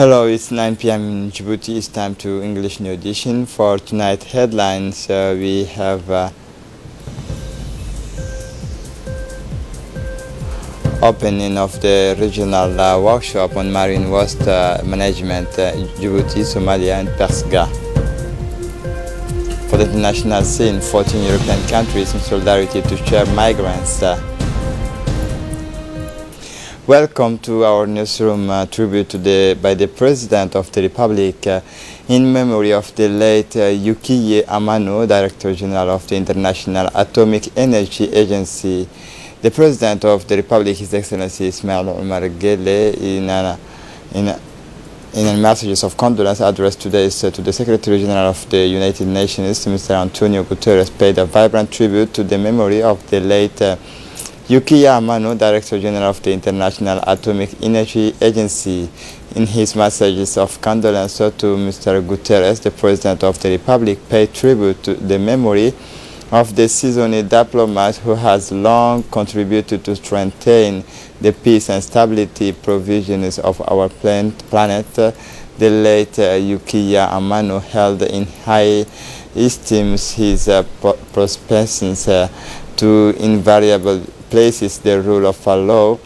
Hello, it's 9 p.m. in Djibouti. It's time to English New Edition. For tonight headlines, we have opening of the regional workshop on marine waste management, Djibouti, Somalia and Persga. For the international scene, 14 European countries in solidarity to share migrants. Welcome to our newsroom tribute by the President of the Republic in memory of the late Yukiye Amano, Director General of the International Atomic Energy Agency. The President of the Republic, His Excellency Ismail Omar Guelleh, in a message of condolence addressed today to the Secretary General of the United Nations, Mr. Antonio Guterres, paid a vibrant tribute to the memory of the late Yukiye Amano, Director General of the International Atomic Energy Agency. In his messages of condolence to Mr. Guterres, the President of the Republic paid tribute to the memory of the seasoned diplomat who has long contributed to strengthen the peace and stability provisions of our planet. The late Yukiye Amano held in high esteem his propensions to invariable places the rule of law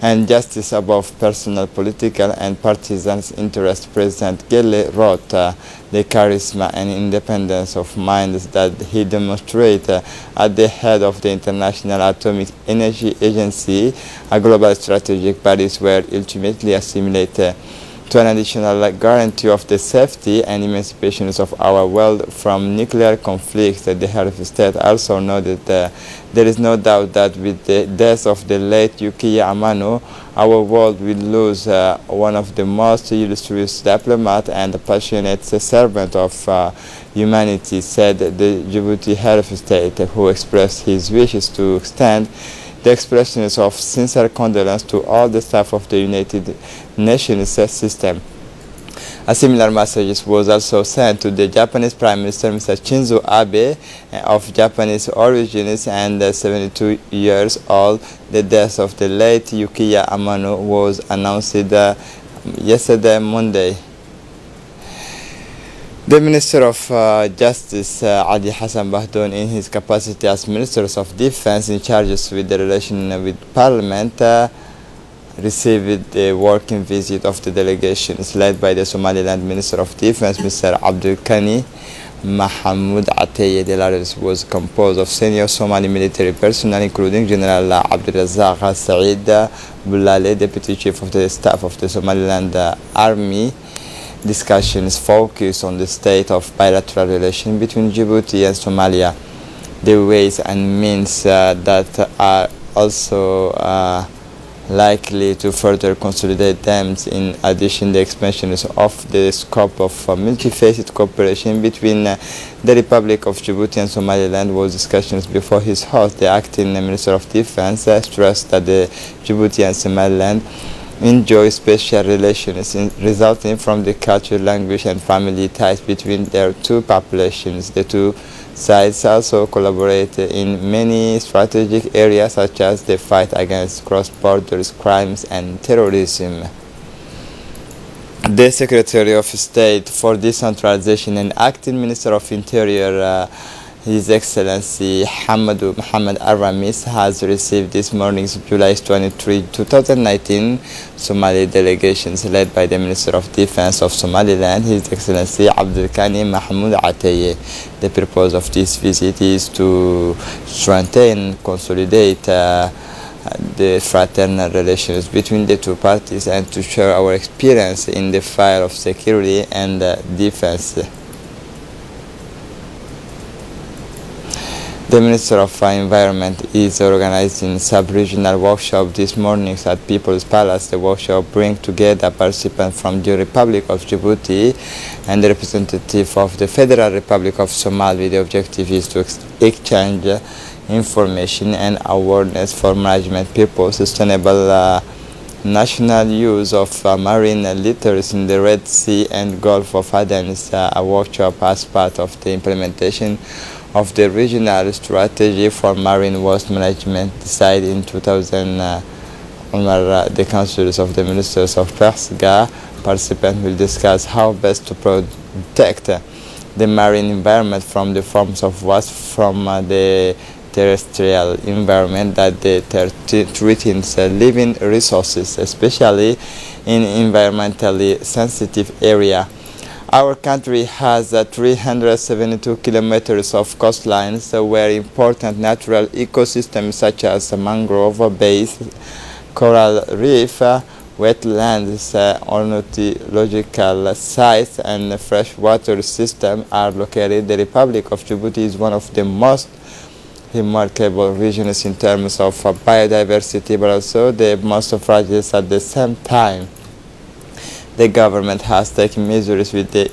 and justice above personal, political and partisan interests. President Guelleh wrote the charisma and independence of minds that he demonstrated at the head of the International Atomic Energy Agency, a global strategic body were ultimately assimilated to an additional guarantee of the safety and emancipation of our world from nuclear conflicts. The head of state also noted that there is no doubt that with the death of the late Yukiye Amano, our world will lose one of the most illustrious diplomats and passionate servant of humanity, said the Djibouti head of state, who expressed his wishes to extend the expressions of sincere condolence to all the staff of the United Nations system. A similar message was also sent to the Japanese Prime Minister, Mr. Shinzo Abe, of Japanese origins and 72 years old. The death of the late Yukiye Amano was announced yesterday, Monday. The Minister of Justice, Adi Hassan Bahdoun, in his capacity as Minister of Defense in charge with the relation with Parliament, received the working visit of the delegations led by the Somaliland Minister of Defense, Mr. Abdul Kani Mahmoud Ateye. The latter was composed of senior Somali military personnel, including General Abdulrazak Saeed Bulale, Deputy Chief of the Staff of the Somaliland Army. Discussions focus on the state of bilateral relations between Djibouti and Somalia, the ways and means that are also likely to further consolidate them. In addition, the expansion of the scope of multifaceted cooperation between the Republic of Djibouti and Somaliland was discussions before his host. The acting Minister of Defense stressed that the Djibouti and Somaliland enjoy special relations resulting from the culture, language and family ties between their two populations. The two sides also collaborate in many strategic areas such as the fight against cross-border crimes and terrorism. The Secretary of State for Decentralization and Acting Minister of Interior, His Excellency Hamadou Mohamed Aramis, has received this morning, July 23, 2019, Somali delegations led by the Minister of Defense of Somaliland, His Excellency Abdul Kani Mahmoud Ateye. The purpose of this visit is to strengthen, consolidate the fraternal relations between the two parties and to share our experience in the field of security and defense. The Minister of Environment is organizing sub-regional workshop this morning at People's Palace. The workshop brings together participants from the Republic of Djibouti and the representative of the Federal Republic of Somalia. The objective is to exchange information and awareness for management purposes, sustainable national use of marine litters in the Red Sea and Gulf of Aden. A workshop as part of the implementation of the regional strategy for marine waste management decided in 2000 Umar, the councillors of the ministers of Persga. Participants will discuss how best to protect the marine environment from the forms of waste from the terrestrial environment that threatens living resources, especially in environmentally sensitive area. Our country has 372 kilometers of coastlines where important natural ecosystems such as mangrove bays, coral reef, wetlands, ornithological sites and freshwater system are located. The Republic of Djibouti is one of the most remarkable regions in terms of biodiversity, but also the most fragile at the same time. The government has taken measures with the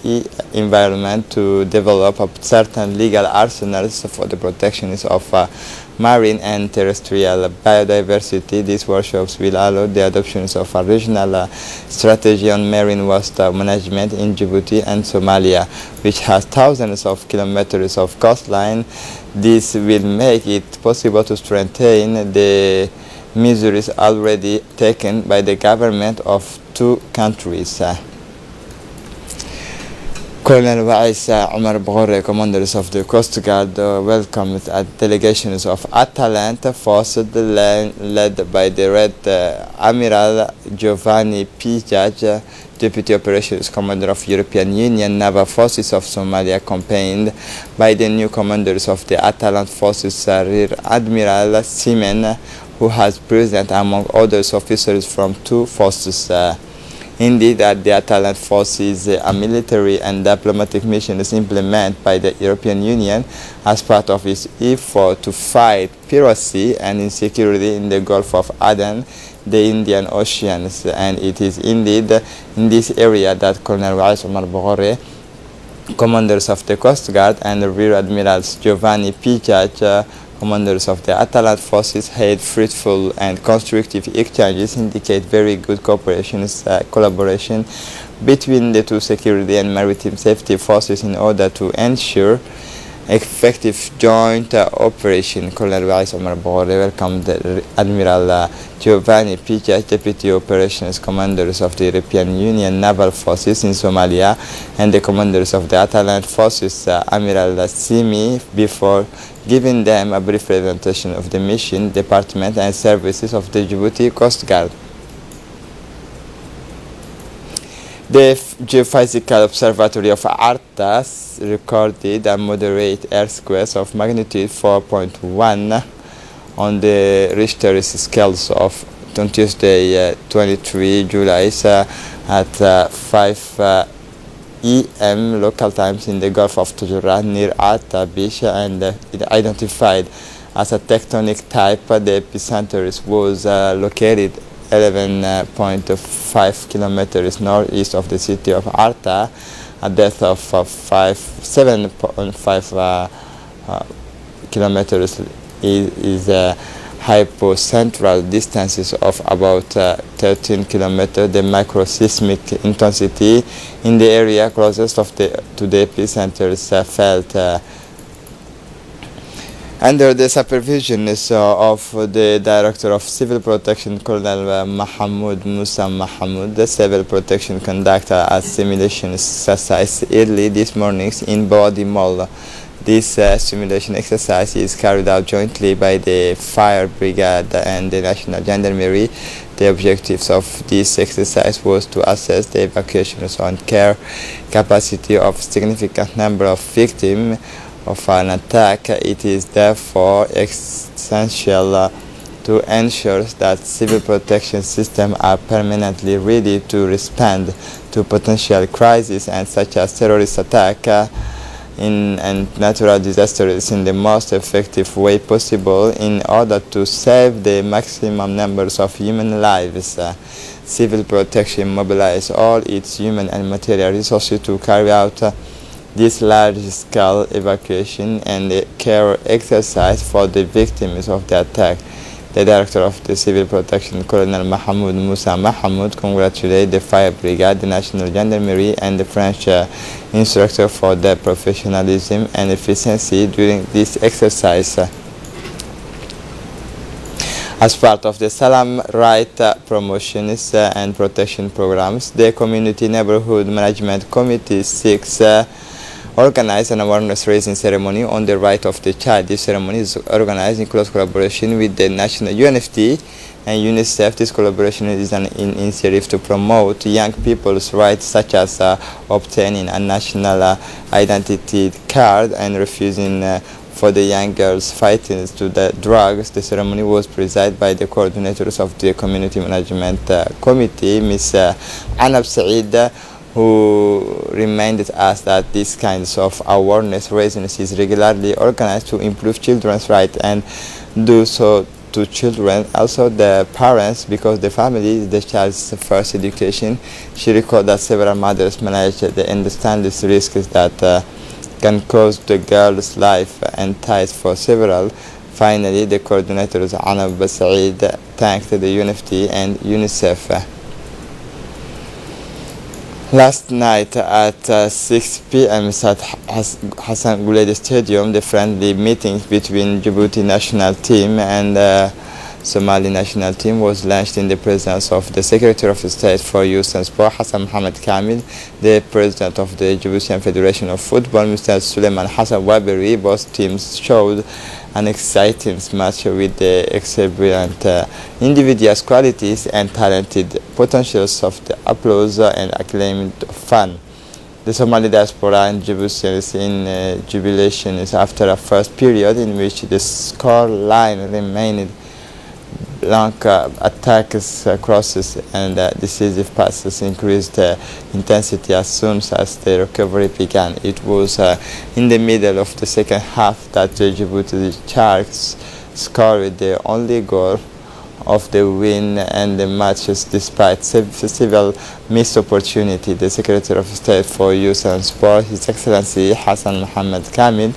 environment to develop certain legal arsenals for the protection of marine and terrestrial biodiversity. These workshops will allow the adoption of a regional strategy on marine waste management in Djibouti and Somalia, which has thousands of kilometers of coastline. This will make it possible to strengthen the measures already taken by the government of two countries. Colonel Wais Omar Bghore, commanders of the Coast Guard, welcomed delegations of Atalanta forces led by the Red Admiral Giovanni Pijac, Deputy Operations Commander of European Union Naval Forces of Somalia, accompanied by the new commanders of the Atalanta forces, Rear Admiral Simen, who has present among others officers from two forces. Indeed, the Atalanta force is a military and diplomatic mission is implemented by the European Union as part of its effort to fight piracy and insecurity in the Gulf of Aden, the Indian Oceans, and it is indeed in this area that Colonel Wais Omar Bghore, commanders of the Coast Guard, and Rear Admirals Giovanni Pijac, commanders of the Atalanta forces, had fruitful and constructive exchanges, indicate very good collaboration between the two security and maritime safety forces in order to ensure effective joint operation. Colonel Wais Omar Bghore welcomed Admiral Giovanni Pijac, Deputy Operations Commanders of the European Union Naval Forces in Somalia, and the commanders of the Atalanta forces, Admiral Simi, before giving them a brief presentation of the mission, department and services of the Djibouti Coast Guard. The Geophysical Observatory of Artas recorded a moderate earthquake of magnitude 4.1 on the Richter scales on Tuesday, 23 July at 5 EM local times in the Gulf of Tujura near Arta Beach, and identified as a tectonic type. The epicenter was located 11.5 kilometers northeast of the city of Arta. A depth of 7.5 kilometers is hypocentral distances of about 13 kilometers. The microseismic intensity in the area closest to the epicenter is felt under the supervision of the Director of Civil Protection, Colonel Mahmoud Musa Mahmoud. The Civil Protection conducted a simulation exercise early this morning in Body Mall. This simulation exercise is carried out jointly by the Fire Brigade and the National Gendarmerie. The objectives of this exercise was to assess the evacuations on care capacity of significant number of victims of an attack. It is therefore essential to ensure that civil protection systems are permanently ready to respond to potential crises and such as terrorist attack and natural disasters in the most effective way possible in order to save the maximum numbers of human lives. Civil protection mobilizes all its human and material resources to carry out this large-scale evacuation and care exercise for the victims of the attack. The Director of the Civil Protection, Colonel Mahmoud Musa Mahmoud, congratulated the Fire Brigade, the National Gendarmerie, and the French instructor for their professionalism and efficiency during this exercise. As part of the Salam Right promotions and protection programs, the Community Neighborhood Management Committee seeks organize an awareness raising ceremony on the right of the child. This ceremony is organized in close collaboration with the national UNFD and UNICEF. This collaboration is an initiative to promote young people's rights, such as obtaining a national identity card and refusing for the young girls fighting to the drugs. The ceremony was presided by the coordinators of the Community Management Committee, Ms. Anab Saeed, who reminded us that these kinds of awareness raising is regularly organized to improve children's rights and do so to children, also the parents, because the family is the child's first education. She recalled that several mothers manage to understand these risks that can cause the girl's life and ties for several. Finally, the coordinators Anab Saeed thanked the UNFD and UNICEF. Last night at 6 p.m. at Hassan Guled Stadium, the friendly meeting between Djibouti national team and Somali national team was launched in the presence of the Secretary of State for Youth and Sport, Hassan Mohamed Kamil, the President of the Djiboutian Federation of Football, Mr. Suleiman Hassan Waberi. Both teams showed an exciting match with the exuberant individual qualities and talented potentials of the applause and acclaimed fan. The Somali diaspora and Djiboutians in jubilation after a first period in which the score line remained blank. Attacks, crosses and decisive passes increased intensity as soon as the recovery began. It was in the middle of the second half that the Djibouti Sharks scored the only goal of the win and the matches despite several missed opportunities. The Secretary of State for Youth and Sport, His Excellency Hassan Mohamed Kamil,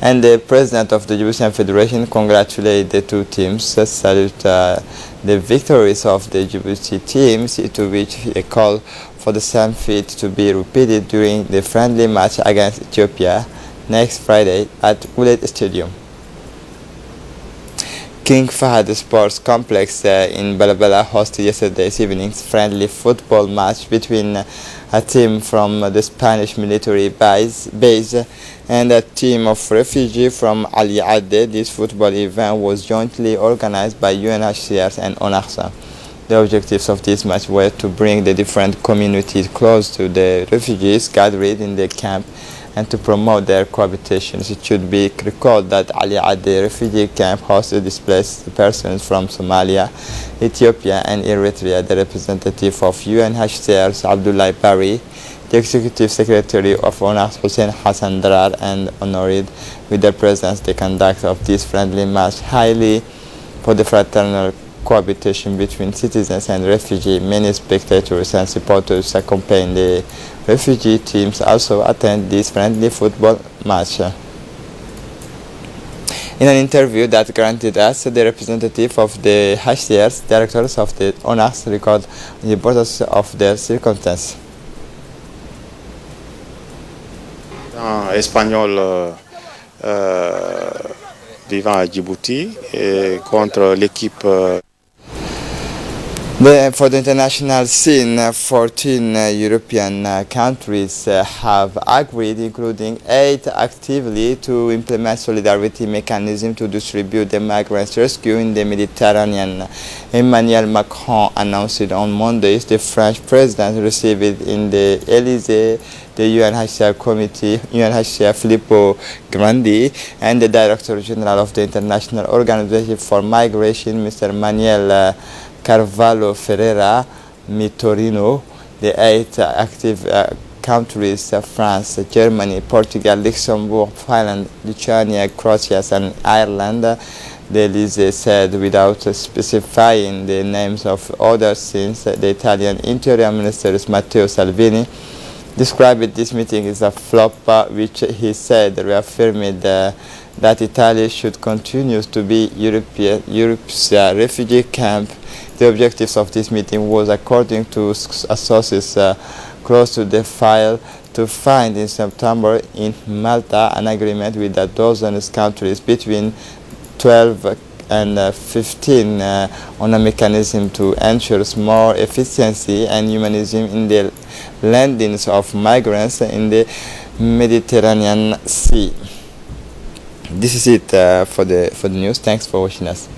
and the President of the Djiboutian Federation congratulated the two teams, salute the victories of the Djibouti teams, to which a call for the same feat to be repeated during the friendly match against Ethiopia next Friday at Guled Stadium. King Fahad Sports Complex in Balabala hosted yesterday's evening's friendly football match between a team from the Spanish military base and a team of refugees from Ali Adde. This football event was jointly organized by UNHCR and ONARSA. The objectives of this match were to bring the different communities close to the refugees gathered in the camp and to promote their cohabitation. It should be recalled that Ali Adde refugee camp hosted displaced persons from Somalia, Ethiopia and Eritrea. The representative of UNHCR, Abdullah Bari, the Executive Secretary of ONARS, Hussein Hassan Darar, and honored with their presence the conduct of this friendly match highly for the fraternal cohabitation between citizens and refugees. Many spectators and supporters accompanying the refugee teams also attend this friendly football match. In an interview that granted us, the representative of the HCR's directors of the ONARS recalled the importance of their circumstance. Espagnol vivant à Djibouti et contre l'équipe. For the international scene, 14 European countries have agreed, including 8 actively, to implement solidarity mechanism to distribute the migrants rescued in the Mediterranean. Emmanuel Macron announced on Monday the French president received in the Élysée the UNHCR committee, UNHCR Filippo Grandi, and the Director General of the International Organization for Migration, Mr. Manuel Carvalho Ferreira Mitorino. The 8 active countries, France, Germany, Portugal, Luxembourg, Finland, Lithuania, Croatia and Ireland, the Elysee said without specifying the names of others, since the Italian Interior Minister Matteo Salvini described this meeting as a flop, which he said reaffirmed that Italy should continue to be Europe's refugee camp. The objectives of this meeting was, according to sources close to the file, to find in September in Malta an agreement with a dozen countries between 12 and 15 on a mechanism to ensure more efficiency and humanism in the landings of migrants in the Mediterranean Sea. This is it for the news. Thanks for watching us.